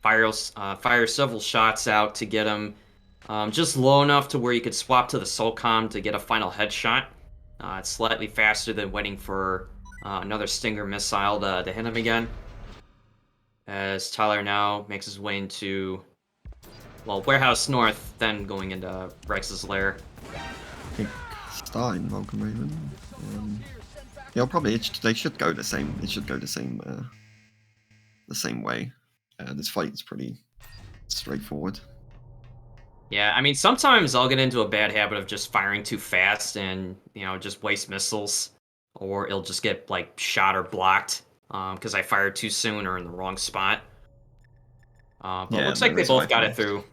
fire several shots out to get him just low enough to where you could swap to the SOCOM to get a final headshot. It's slightly faster than waiting for another Stinger missile to hit him again. As Tyler now makes his way into... well, Warehouse North, then going into Rex's lair. I think starting Vulcan Raven. Yeah, probably they should go the same. It should go the same way. This fight's pretty straightforward. Yeah, I mean, sometimes I'll get into a bad habit of just firing too fast and, just waste missiles, or it'll just get like shot or blocked because I fired too soon or in the wrong spot. But it looks like they both got it through.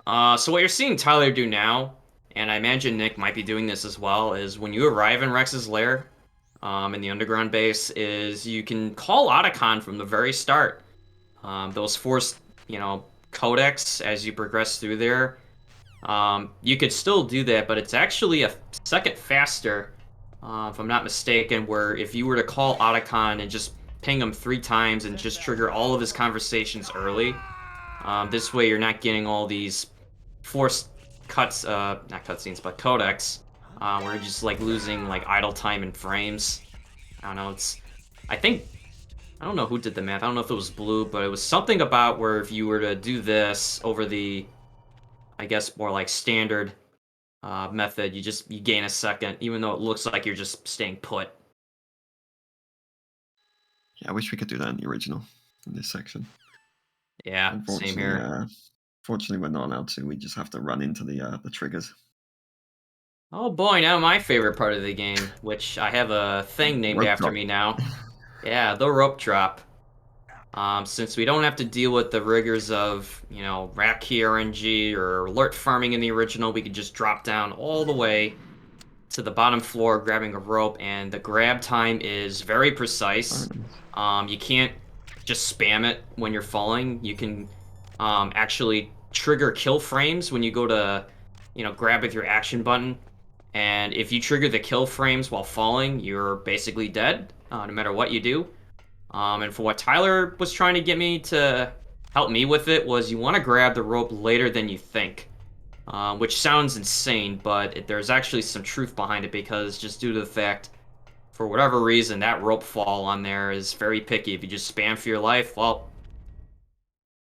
So what you're seeing Tyler do now, and I imagine Nick might be doing this as well, is when you arrive in Rex's lair, in the underground base, is you can call Otacon from the very start. Those forced, codex as you progress through there. You could still do that, but it's actually a second faster, if I'm not mistaken, where if you were to call Otacon and just ping him 3 times and just trigger all of his conversations early, this way you're not getting all these forced cuts, not cutscenes, but codecs, where you're just like losing like idle time and frames. I don't know, I think, I don't know who did the math. I don't know if it was Blue, but it was something about where if you were to do this over the, I guess, more like standard method, you gain a second, even though it looks like you're just staying put. Yeah, I wish we could do that in the original, in this section. Yeah, same Unfortunately, here. fortunately, we're not allowed to. We just have to run into the triggers. Oh boy, now my favorite part of the game, which I have a thing named Rope after drop. me now. Yeah, the rope drop. Since we don't have to deal with the rigors of, rat key RNG or alert farming in the original, we could just drop down all the way to the bottom floor grabbing a rope, and the grab time is very precise. You can't just spam it when you're falling. You can actually trigger kill frames when you go to, grab with your action button. And if you trigger the kill frames while falling, you're basically dead, no matter what you do. And for what Tyler was trying to get me to help me with it was you want to grab the rope later than you think. Which sounds insane, but there's actually some truth behind it because just due to the fact, for whatever reason, that rope fall on there is very picky. If you just spam for your life, well,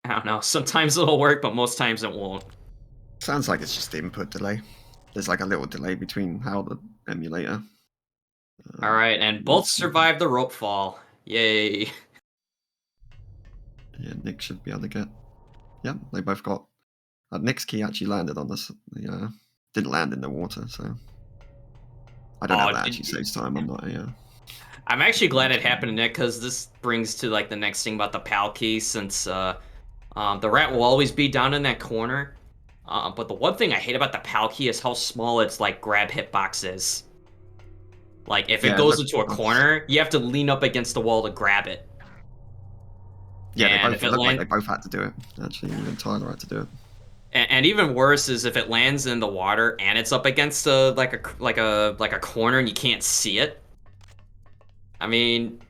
I don't know. Sometimes it'll work, but most times it won't. Sounds like it's just input delay. There's like a little delay between how the emulator. All right, and both survived the rope fall. Yay. Yeah, Nick should be able to get. Yeah, they both got. Nick's key actually landed on this. Didn't land in the water, so I don't know Oh, if that actually saves time. I'm not. I'm actually glad it happened to Nick because this brings to like the next thing about the PAL key since the rat will always be down in that corner. But the one thing I hate about the PAL key is how small its like grab hitbox is. Like if it Yeah, goes look, into a corner, you have to lean up against the wall to grab it. yeah, And if it it looked like land they both had to do it. Actually, even Tyler had to do it. and even worse is if it lands in the water and it's up against a like a corner and you can't see it. I mean,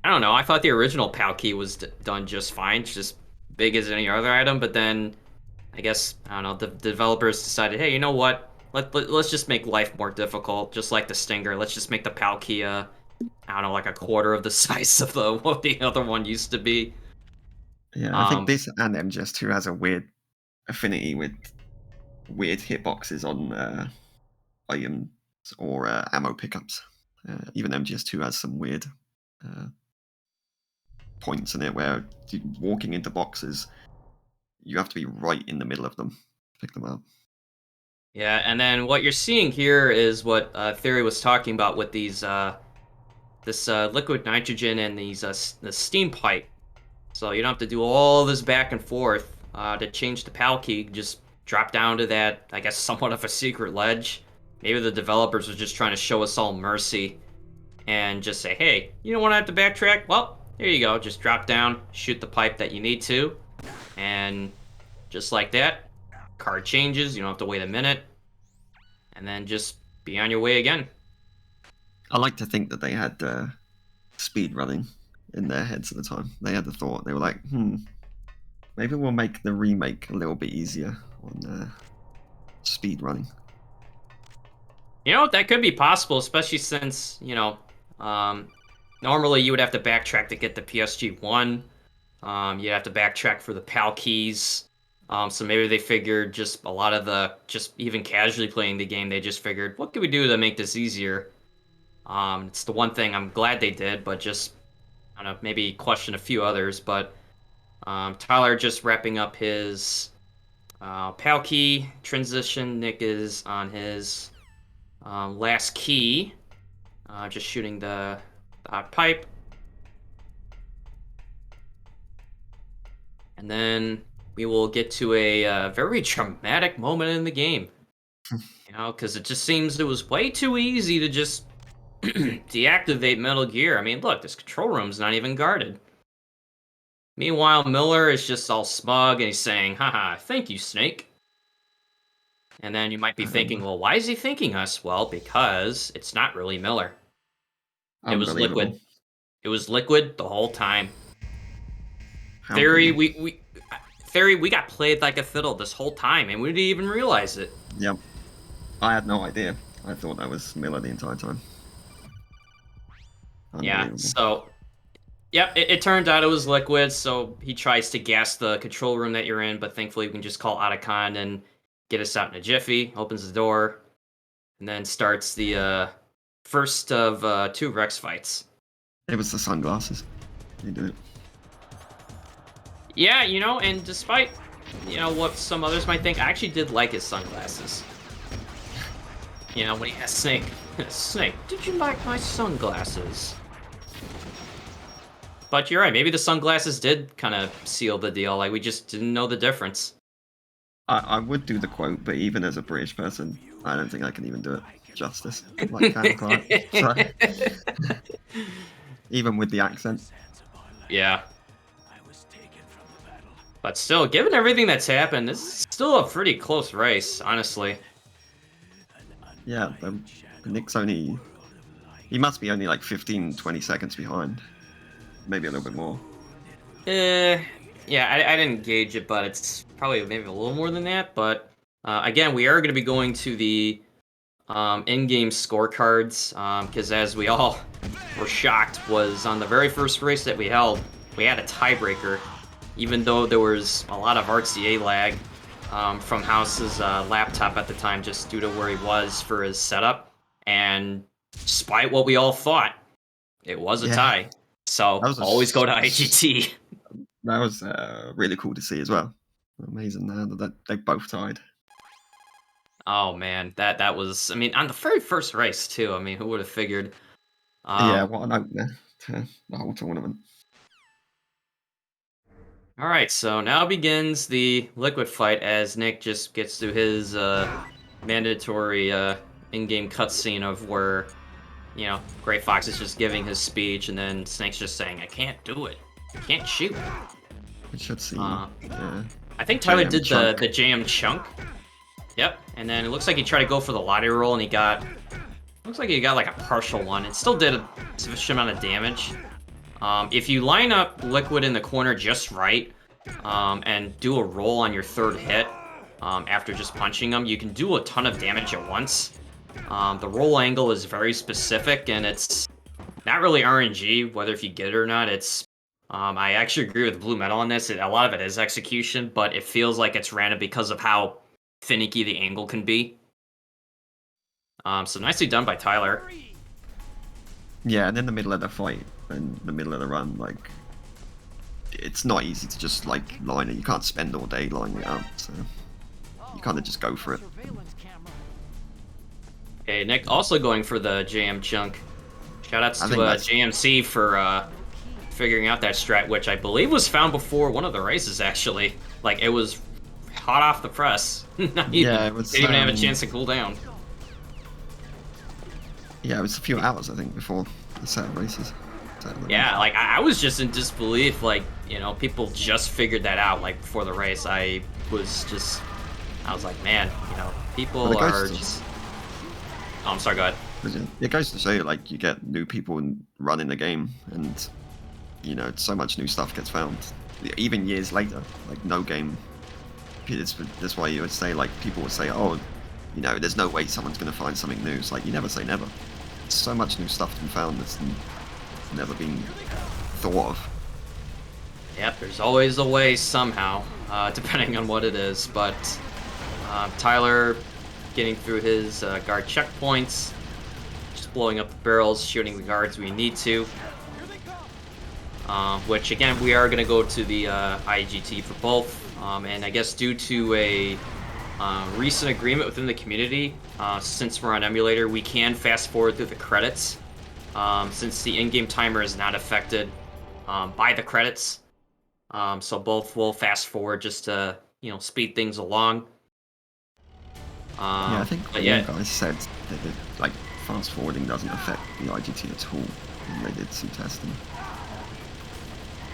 I don't know. I thought the original PAL key was done just fine, just big as any other item. But then, I guess I don't know. The developers decided, hey, you know what? Let's just make life more difficult, just like the Stinger. Let's just make the PAL key, I don't know, like a quarter of the size of what the other one used to be. Yeah, I think this and MGS2 has a weird affinity with weird hitboxes on items or ammo pickups. Even MGS2 has some weird uh, points in it where walking into boxes, you have to be right in the middle of them to pick them up. Yeah, and then what you're seeing here is what Theory was talking about with these this liquid nitrogen and the steam pipe. So you don't have to do all this back and forth to change the PAL key. Just drop down to that, I guess, somewhat of a secret ledge. Maybe the developers were just trying to show us all mercy and just say, hey, you don't want to have to backtrack? Well, here you go. Just drop down, shoot the pipe that you need to, and just like that, card changes. You don't have to wait a minute, and then just be on your way again. I like to think that they had speed running in their heads at the time. They had the thought. They were like, maybe we'll make the remake a little bit easier on speed running. That could be possible, especially since, normally you would have to backtrack to get the PSG1. You'd have to backtrack for the PAL keys. So maybe they figured just a lot of just even casually playing the game, they just figured, what can we do to make this easier? It's the one thing I'm glad they did, but just, I don't know, maybe question a few others. But Tyler just wrapping up his PAL key transition. Nick is on his last key, just shooting the hot pipe. And then we will get to a very traumatic moment in the game. You know, because it just seems it was way too easy to just deactivate Metal Gear. I mean, look, this control room's not even guarded. Meanwhile, Miller is just all smug and he's saying, haha, thank you, Snake. And then you might be thinking, well, why is he thanking us? Well, because it's not really Miller. It was Unbelievable. Liquid. It was Liquid the whole time. How could Theory, he? Theory, we got played like a fiddle this whole time, and we didn't even realize it. Yep. I had no idea. I thought that was Miller the entire time. Yeah, Unbelievable. so, yep, it turned out it was Liquid, so he tries to gas the control room that you're in, but thankfully we can just call Otacon and get us out in a jiffy, opens the door, and then starts the first of 2 Rex fights. It was the sunglasses. He did it. Yeah, you know, and despite, you know, what some others might think, I actually did like his sunglasses. You know, when he asked Snake, Snake, did you like my sunglasses? But you're right, maybe the sunglasses did kind of seal the deal, like we just didn't know the difference. I would do the quote, but even as a British person, I don't think I can even do it justice. Like Cal Clark. So, even with the accent. Yeah. But still, given everything that's happened, this is still a pretty close race, honestly. Yeah, Nick's only... He must be only like 15, 20 seconds behind. Maybe a little bit more. Yeah, I didn't gauge it, but it's probably maybe a little more than that. But again, we are going to be going to the in-game scorecards because as we all were shocked, was on the very first race that we held, we had a tiebreaker, even though there was a lot of RCA lag from House's laptop at the time, just due to where he was for his setup. And despite what we all thought, it was a tie. So always go to IGT. That was really cool to see as well. Amazing that they both tied. Oh man, that was. I mean, on the very first race too. I mean, who would have figured? Yeah, what an opener to the whole tournament. All right, so now begins the Liquid fight as Nick just gets through his mandatory in-game cutscene of where, you know, Gray Fox is just giving his speech, and then Snake's just saying, "I can't do it. I can't shoot." We should see. I think Tyler did the jam chunk. Yep, and then it looks like he tried to go for the lottery roll, and he got... Looks like he got like a partial one. It still did a sufficient amount of damage. If you line up Liquid in the corner just right, and do a roll on your third hit, after just punching him, you can do a ton of damage at once. The roll angle is very specific, and it's not really RNG, whether if you get it or not. It's I actually agree with Blue Metal on this. A lot of it is execution, but it feels like it's random because of how finicky the angle can be. So nicely done by Tyler. Yeah, and in the middle of the fight, in the middle of the run, like, it's not easy to just, like, line it. You can't spend all day lining it up, so you kind of just go for it. Okay, Nick also going for the JM chunk. Shoutouts to JMC for figuring out that strat, which I believe was found before one of the races, actually. Like, it was hot off the press. Yeah, it was... Didn't even have a chance to cool down. Yeah, it was a few hours, I think, before the set of races. Yeah, like, I was just in disbelief, like, you know, people just figured that out, like, before the race. I was like, man, you know, people are just... Oh, I'm sorry, go ahead. It goes to show, like, you get new people running the game, and, you know, so much new stuff gets found. Even years later, like, no game... That's why you would say, like, people would say, oh, you know, there's no way someone's going to find something new. It's like, you never say never. So much new stuff been found that's never been thought of. Yep, there's always a way somehow, depending on what it is. But Tyler getting through his guard checkpoints, just blowing up the barrels, shooting the guards we need to. Which, again, we are going to go to the IGT for both. And I guess due to a recent agreement within the community, since we're on emulator, we can fast forward through the credits, since the in-game timer is not affected by the credits. So both will fast forward just to speed things along. Yeah, I think But all yeah, guys said that like fast forwarding doesn't affect the IGT at all. And they did some testing.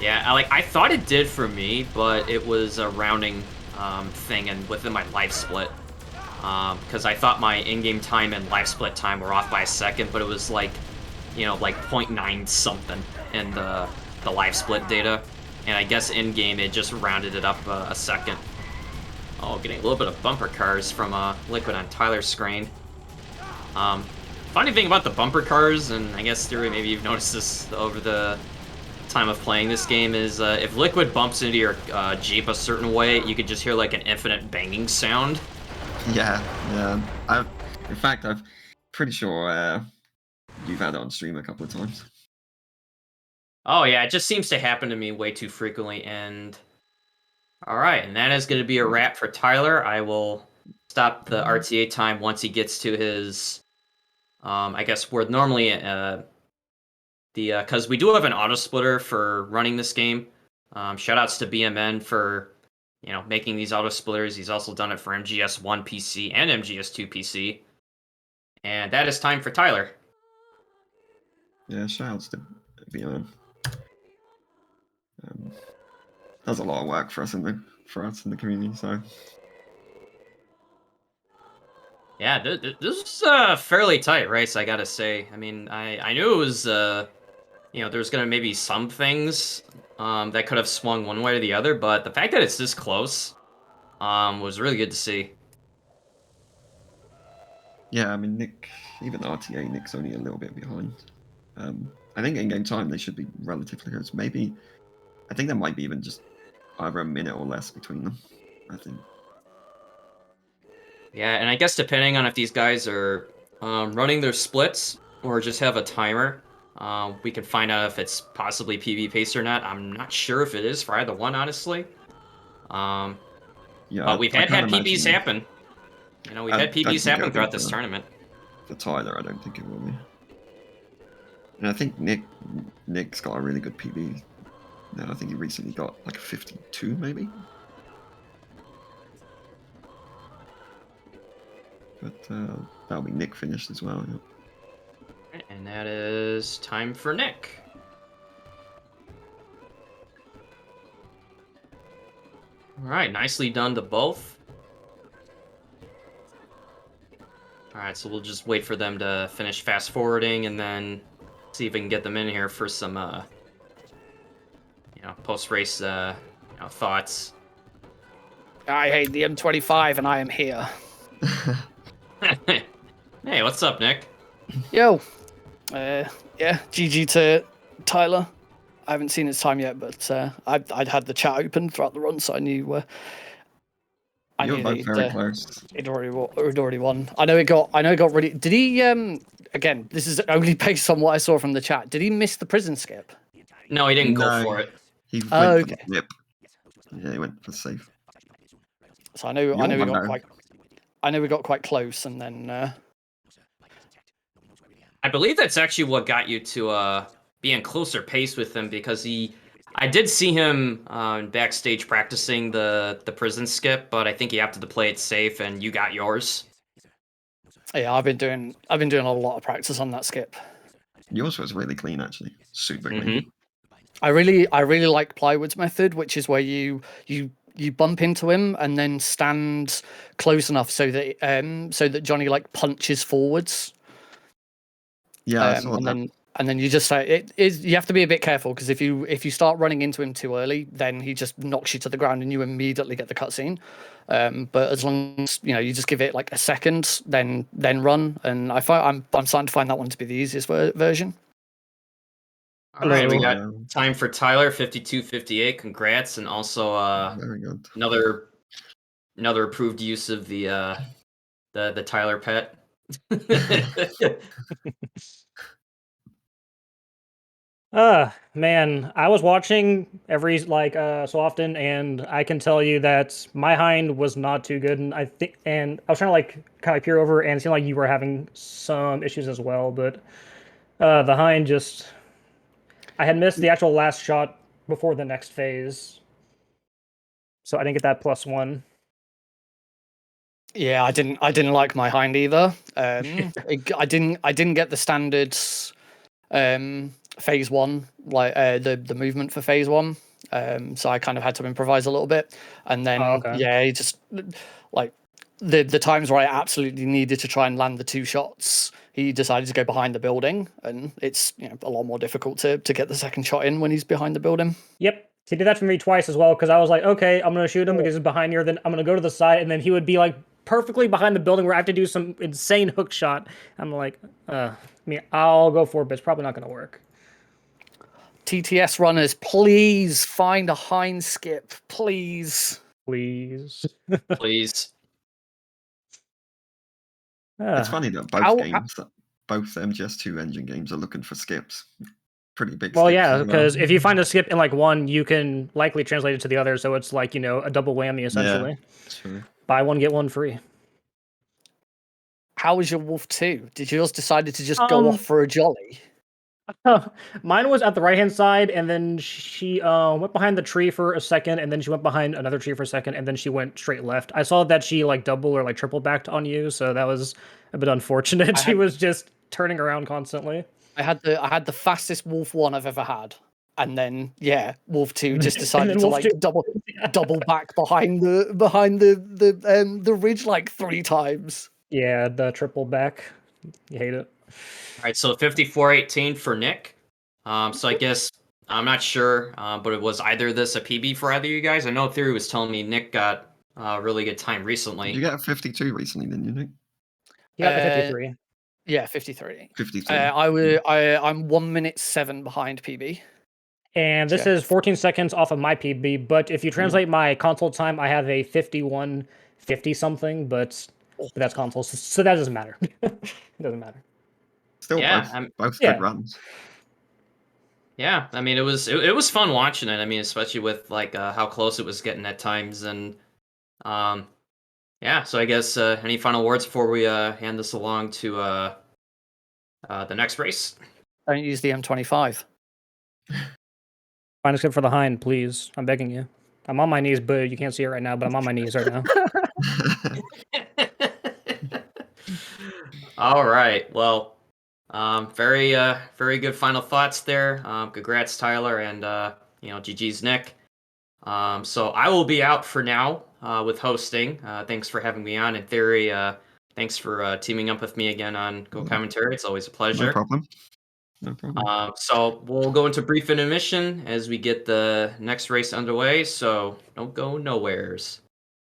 yeah, I thought it did for me, but it was a rounding thing and within my life split. Because I thought my in-game time and life split time were off by a second, but it was like, like 0.9 something in the life split data. And I guess in-game it just rounded it up a second. Oh, getting a little bit of bumper cars from Liquid on Tyler's screen. Funny thing about the bumper cars, and I guess Theory, maybe you've noticed this over the time of playing this game, is if Liquid bumps into your Jeep a certain way, you could just hear like an infinite banging sound. Yeah, yeah. In fact, I'm pretty sure you've had it on stream a couple of times. Oh yeah, it just seems to happen to me way too frequently, and alright, and that is going to be a wrap for Tyler. I will stop the RTA time once he gets to his, I guess where normally, because we do have an auto splitter for running this game. Shoutouts to BMN for, making these auto splitters. He's also done it for MGS 1 PC and MGS 2 PC. And that is time for Tyler. Yeah, shoutouts to BMN. Does a lot of work for us in the community. So Yeah, this was fairly tight race, I gotta say. I mean, I knew it was, there's gonna maybe some things that could have swung one way or the other, but the fact that it's this close was really good to see. yeah, I mean even RTA, Nick's only a little bit behind. I think in game time they should be relatively close. Maybe I think there might be even just either a minute or less between them. I think. Yeah, and I guess depending on if these guys are running their splits or just have a timer, we can find out if it's possibly PB paced or not. I'm not sure if it is for either one, honestly. Um, Yeah, but we've I had can't PBs imagine. happen. We've I had don't PBs think it'll happen be throughout this tournament. for Tyler. I don't think it will be. And I think Nick's got a really good PB. No, I think he recently got like a 52, maybe. But that'll be Nick finished as well. Yeah. And that is time for Nick. All right, nicely done to both. All right, so we'll just wait for them to finish fast forwarding and then see if we can get them in here for some, post race, thoughts. I hate the M25 and I am here. Hey, what's up, Nick? Yo. Yeah, GG to Tyler. I haven't seen his time yet, but I'd had the chat open throughout the run, so I knew. You were both very close. He'd already won. I know it got really. Did he? Again, this is only based on what I saw from the chat. Did he miss the prison skip? No, he didn't go for it. He went for the snip. Yeah, he went for safe. So I know we got quite close, and then. I believe that's actually what got you to be in closer pace with him because I did see him backstage practicing the prison skip, but I think he opted to play it safe, and you got yours. Yeah, I've been doing a lot of practice on that skip. Yours was really clean, actually. Super clean. I really like Plywood's method, which is where you bump into him and then stand close enough so that Johnny like punches forwards. Yeah, I saw that. And then you just say you have to be a bit careful because if you start running into him too early, then he just knocks you to the ground and you immediately get the cutscene. But as long as you just give it like a second, then run. And I'm starting to find that one to be the easiest version. All right, we got time for Tyler 52-58. Congrats, and also very good. Another approved use of the Tyler pet. Man, I was watching every so often, and I can tell you that my hind was not too good, and I was trying to kind of peer over, and it seemed like you were having some issues as well, but the hind I had missed the actual last shot before the next phase. so I didn't get that +1. Yeah, I didn't like my hind either. I didn't get the standard phase one, like the movement for phase one. So I kind of had to improvise a little bit, and then okay. yeah, he just like the times where I absolutely needed to try and land the 2 shots, he decided to go behind the building, and it's a lot more difficult to get the second shot in when he's behind the building. Yep. He did that for me twice as well, because I was like, okay, I'm going to shoot him because he's behind here, then I'm going to go to the side, and then he would be like perfectly behind the building where I have to do some insane hook shot. I'm like, I mean, I'll go for it, but it's probably not going to work. TTS runners, please find a hind skip, please. Please. Please. It's funny that both MGS2 engine games are looking for skips. Pretty big. Well, skips yeah, as well. because if you find a skip in like one, you can likely translate it to the other, so it's like, a double whammy essentially. Yeah, true. Buy one, get one free. How was your Wolf 2? Did you just decided to just go off for a jolly? Mine was at the right-hand side, and then she went behind the tree for a second, and then she went behind another tree for a second, and then she went straight left. I saw that she like double or like triple backed on you, so that was a bit unfortunate. She was just turning around constantly. I had the fastest Wolf 1 I've ever had. And then Wolf 2 just decided to like double back behind the ridge like 3 times. Yeah, the triple back. You hate it. All right, so 54-18 for Nick. So I guess I'm not sure, but it was either this a PB for either of you guys. I know Theory was telling me Nick got a really good time recently. Did you get a 52 recently, didn't you, Nick? Yeah, the 53. Yeah, 53. 53. I'm 1 minute 7 behind PB. And this is 14 seconds off of my PB, but if you translate my console time, I have a 51.50 something, but that's console, so that doesn't matter. It doesn't matter. Still, both good runs. Yeah, I mean it was fun watching it. I mean, especially with like how close it was getting at times, and yeah. So I guess any final words before we hand this along to the next race? Don't use the M25. Find a skip for the hind, please. I'm begging you. I'm on my knees, but you can't see it right now, but I'm on my knees right now. All right. Well, very good final thoughts there. Congrats, Tyler, and GG's Nick. So I will be out for now with hosting. Thanks for having me on. In theory, thanks for teaming up with me again on co-commentary. It's always a pleasure. No problem. No problem. So we'll go into brief intermission as we get the next race underway. So don't go nowheres.